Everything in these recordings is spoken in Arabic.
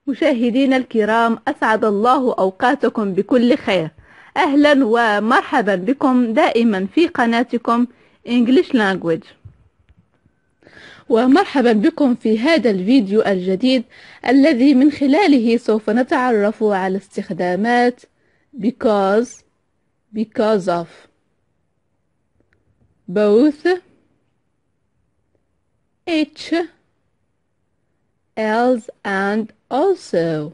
مشاهدينا الكرام، أسعد الله أوقاتكم بكل خير. أهلا ومرحبا بكم دائما في قناتكم English Language. ومرحبا بكم في هذا الفيديو الجديد الذي من خلاله سوف نتعرف على استخدامات because of, both, each, else and also.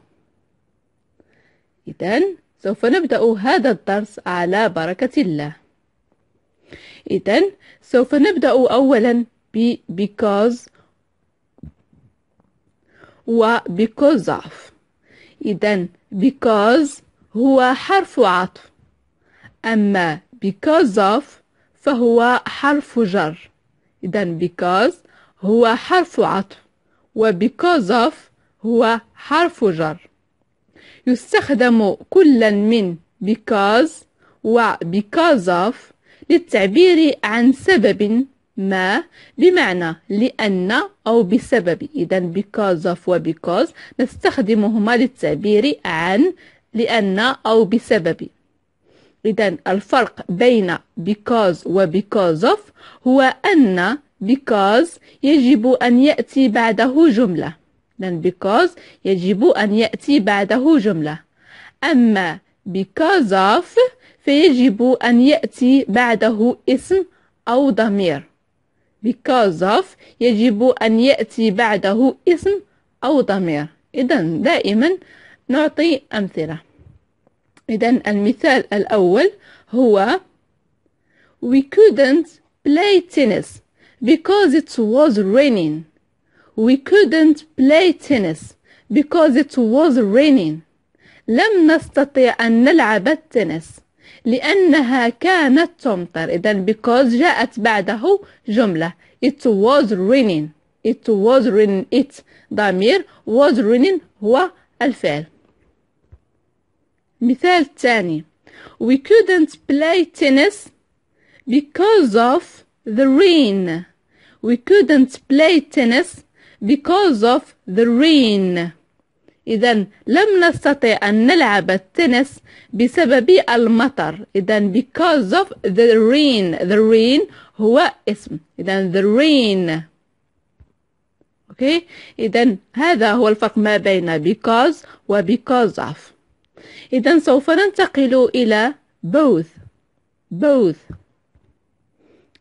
إذن سوف نبدأ هذا الدرس على بركة الله. إذن سوف نبدأ أولا ب because و because of. إذن because هو حرف عطف، أما because of فهو حرف جر. إذن because هو حرف عطف و because of هو حرف جر. يستخدم كلا من because و because of للتعبير عن سبب ما، بمعنى لأن أو بسبب. إذن because of و because نستخدمهما للتعبير عن لأن أو بسبب. إذن الفرق بين because و because of هو أن because يجب أن يأتي بعده جملة. إذن because يجب أن يأتي بعده جملة، أما because of فيجب أن يأتي بعده اسم أو ضمير. because of يجب أن يأتي بعده اسم أو ضمير. إذن دائما نعطي أمثلة. إذن المثال الأول هو We couldn't play tennis because it was raining. We couldn't play tennis because it was raining. لم نستطع أن نلعب التنس لأنها كانت تمطر. إذن because جاءت بعده جملة it was raining. it was raining. it ضمير was raining هو الفعل. مثال ثاني We couldn't play tennis because of the rain. We couldn't play tennis because of the rain. إذن لم نستطع أن نلعب التنس بسبب المطر. إذن because of the rain. the rain هو اسم. إذن the rain. أوكي. إذن هذا هو الفرق ما بين because و because of. إذن سوف ننتقل إلى both.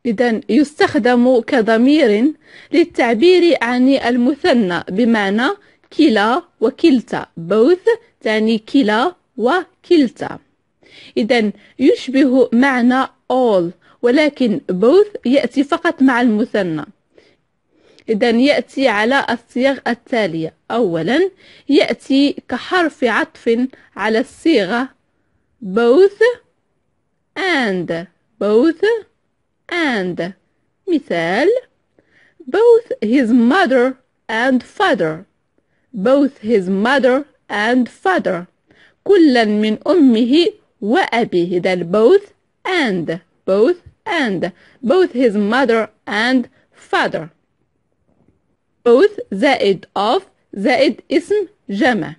إذن يستخدم كضمير للتعبير عن المثنى، بمعنى كلا وكلتا. both تعني كلا وكلتا. إذن يشبه معنى all، ولكن both يأتي فقط مع المثنى. إذن يأتي على الصيغ التالية. أولا يأتي كحرف عطف على الصيغة both and. مثال both his mother and father. both his mother and father. كلا من أمه وأبيه. إذن both and both his mother and father. both زائد of زائد اسم جمع.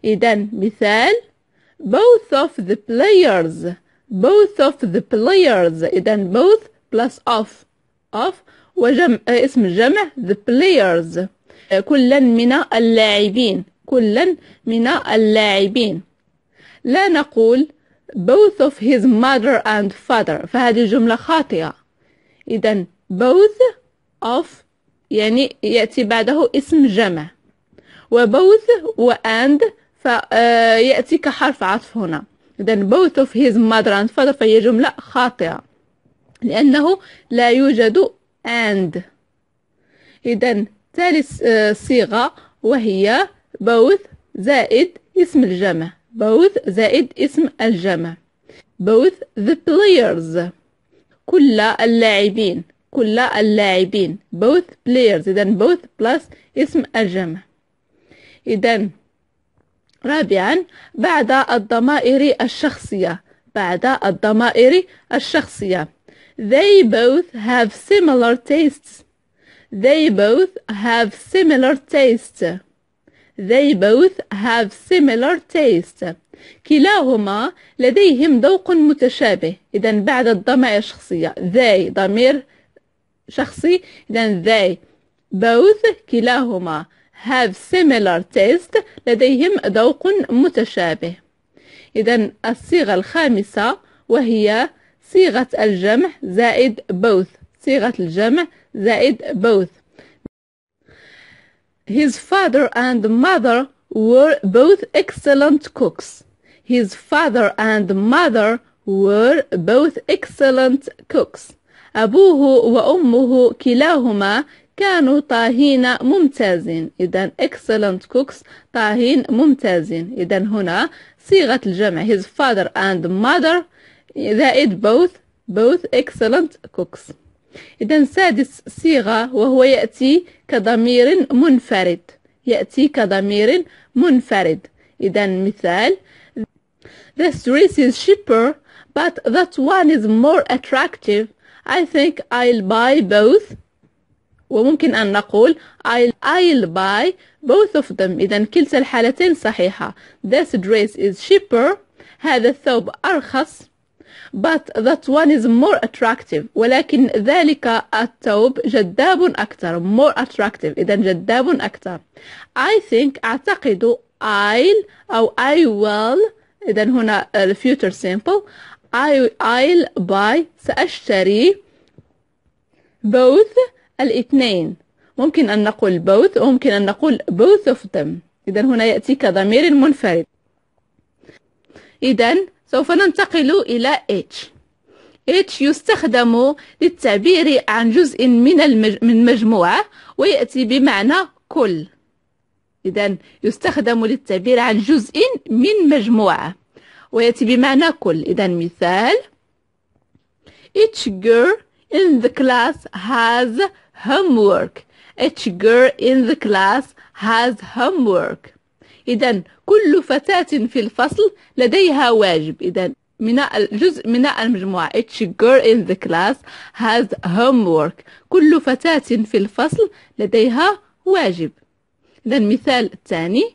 إذن مثال both of the players. إذن both plus of وجمع اسم الجمع the players. كلا من اللاعبين. لا نقول both of his mother and father، فهذه جملة خاطئة. إذن both of يعني يأتي بعده اسم جمع، وboth and فيأتي كحرف عطف هنا. إذن both of his mother and father فهي جملة خاطئة لأنه لا يوجد and. إذن ثالث صيغة وهي both زائد اسم الجمع. both the players. كل اللاعبين. both players. إذن both plus اسم الجمع. إذن رابعا بعد الضمائر الشخصية. They both have similar tastes. They both have similar taste. كلاهما لديهم ذوق متشابه. إذا بعد الضمائر الشخصية they ضمير شخصي. إذا they both كلاهما have similar taste لديهم ذوق متشابه. إذا الصيغة الخامسة وهي صيغة الجمع زائد both. صيغة الجمع زائد both. His father and mother were both excellent cooks. His father and mother were both excellent cooks. أبوه وأمه كلاهما كانوا طاهين ممتازين. إذا excellent cooks طاهين ممتازين. إذا هنا صيغة الجمع his father and mother زائد both excellent cooks. إذا سادس صيغة وهو يأتي كضمير منفرد. يأتي كضمير منفرد. إذا مثال This dress is cheaper but that one is more attractive. I think I'll buy both. وممكن أن نقول I'll buy both of them. إذا كلتا الحالتين صحيحة. This dress is cheaper. هذا الثوب أرخص. But that one is more attractive. ولكن ذلك الثوب جذاب أكثر. More attractive. إذا جذاب أكثر. I think أعتقد I'll أو I will. إذا هنا future simple. I'll buy سأشتري both الاثنين. ممكن أن نقول both وممكن أن نقول both of them. إذا هنا يأتي كضمير منفرد. إذا سوف ننتقل إلى H يستخدم للتعبير عن جزء من مجموعة ويأتي بمعنى كل. إذا يستخدم للتعبير عن جزء من مجموعة ويأتي بمعنى كل. إذا مثال Each girl in the class has homework. Each girl in the class has homework. إذا كل فتاة في الفصل لديها واجب. إذا من الجزء من المجموعة Each girl in the class has homework. كل فتاة في الفصل لديها واجب. إذا المثال الثاني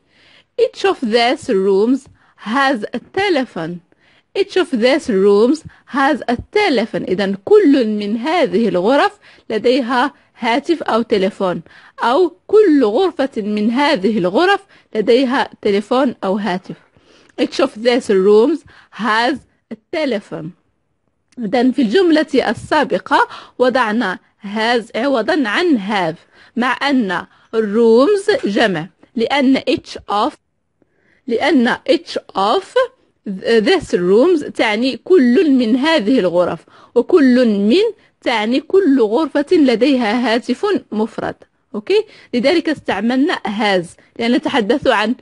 Each of these rooms has a telephone. Each of these rooms has a telephone. إذا كل من هذه الغرف لديها هاتف أو تليفون. أو كل غرفة من هذه الغرف لديها تليفون أو هاتف. Each of these rooms has a telephone. إذن في الجملة السابقة وضعنا has عوضا عن have مع أن rooms جمع لأن each of these rooms تعني كل من هذه الغرف وكل من تعني كل غرفة لديها هاتف مفرد. أوكي؟ لذلك استعملنا has لأن نتحدث عن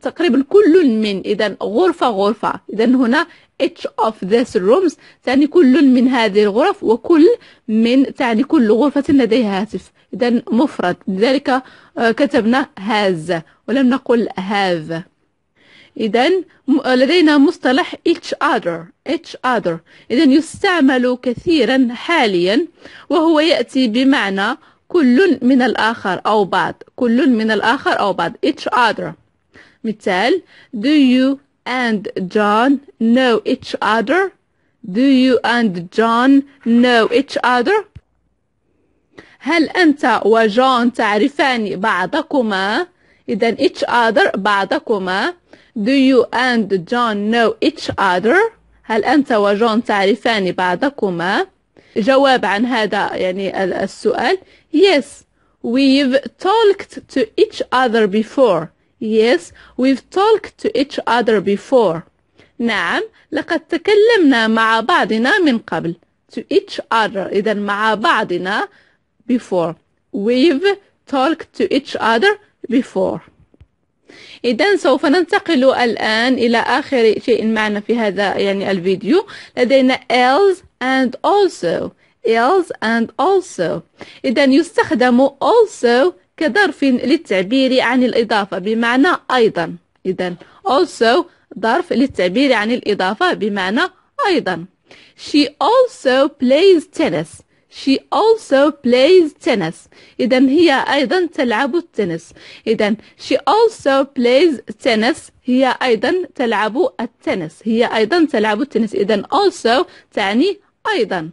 تقريبا كل من. إذا غرفة. إذا هنا each of these rooms تعني كل من هذه الغرف وكل من تعني كل غرفة لديها هاتف. إذا مفرد. لذلك كتبنا has ولم نقل have. إذا لدينا مصطلح each other. إذا يستعمل كثيرا حاليا وهو يأتي بمعنى كل من الآخر أو بعض. كل من الآخر أو بعض. each other. مثال Do you and John know each other? Do you and John know each other? هل أنت وجون تعرفان بعضكما؟ إذا each other بعضكما. Do you and John know each other? هل أنت وجون تعرفان بعضكما؟ جواب عن هذا يعني السؤال Yes, we've talked to each other before. Yes, we've talked to each other before. نعم لقد تكلمنا مع بعضنا من قبل. To each other. إذا مع بعضنا before. We've talked to each other before. إذا سوف ننتقل الآن إلى آخر شيء معنا في هذا يعني الفيديو. لدينا else and also. إذا يستخدم also كظرف للتعبير عن الإضافة بمعنى أيضا. إذا also ظرف للتعبير عن الإضافة بمعنى أيضا. She also plays tennis. she also plays tennis. إذا هي أيضا تلعب التنس. إذا she also plays tennis. هي أيضا تلعب التنس. هي أيضا تلعب التنس. إذا also تعني أيضا.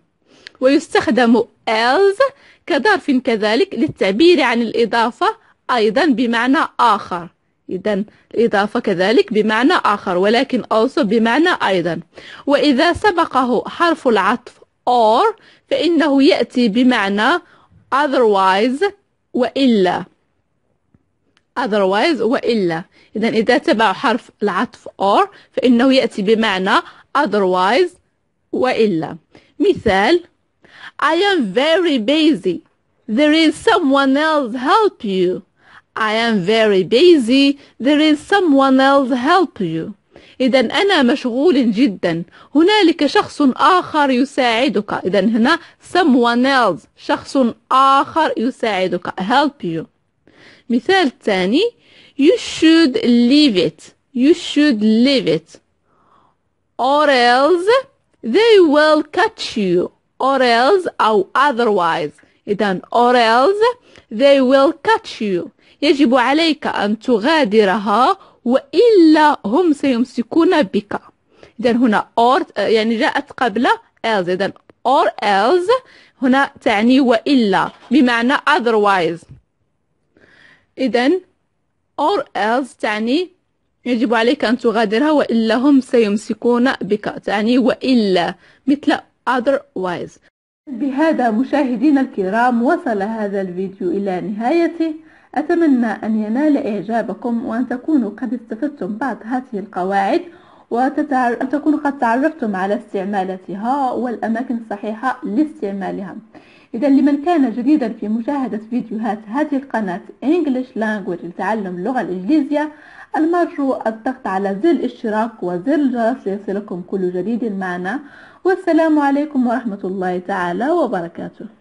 ويستخدم else كظرف كذلك للتعبير عن الإضافة أيضا بمعنى آخر. إذا الإضافة كذلك بمعنى آخر، ولكن also بمعنى أيضا. وإذا سبقه حرف العطف or فإنه يأتي بمعنى otherwise وإلا. otherwise وإلا. إذا تبع حرف العطف or فإنه يأتي بمعنى otherwise وإلا. مثال: I am very busy. There is someone else help you. I am very busy. There is someone else help you. إذا أنا مشغول جدا، هنالك شخص آخر يساعدك. إذا هنا someone else شخص آخر يساعدك help you. مثال ثاني: You should leave it. You should leave it. Or else they will catch you. Or else أو otherwise. إذا or else they will catch you. يجب عليك أن تغادرها وإلا هم سيمسكون بك. إذا هنا or يعني جاءت قبل else. إذا or else هنا تعني وإلا بمعنى otherwise. إذا or else تعني يجب عليك أن تغادرها وإلا هم سيمسكون بك، تعني وإلا مثل otherwise. بهذا مشاهدينا الكرام وصل هذا الفيديو إلى نهايته. أتمنى أن ينال إعجابكم وأن تكونوا قد استفدتم بعض هذه القواعد وأن تكونوا قد تعرفتم على استعمالاتها والأماكن الصحيحة لاستعمالها. إذا لمن كان جديدا في مشاهدة فيديوهات هذه القناة English Language لتعلم اللغة الإنجليزية، المرجو الضغط على زر الاشتراك وزر الجرس ليصلكم كل جديد معنا. والسلام عليكم ورحمة الله تعالى وبركاته.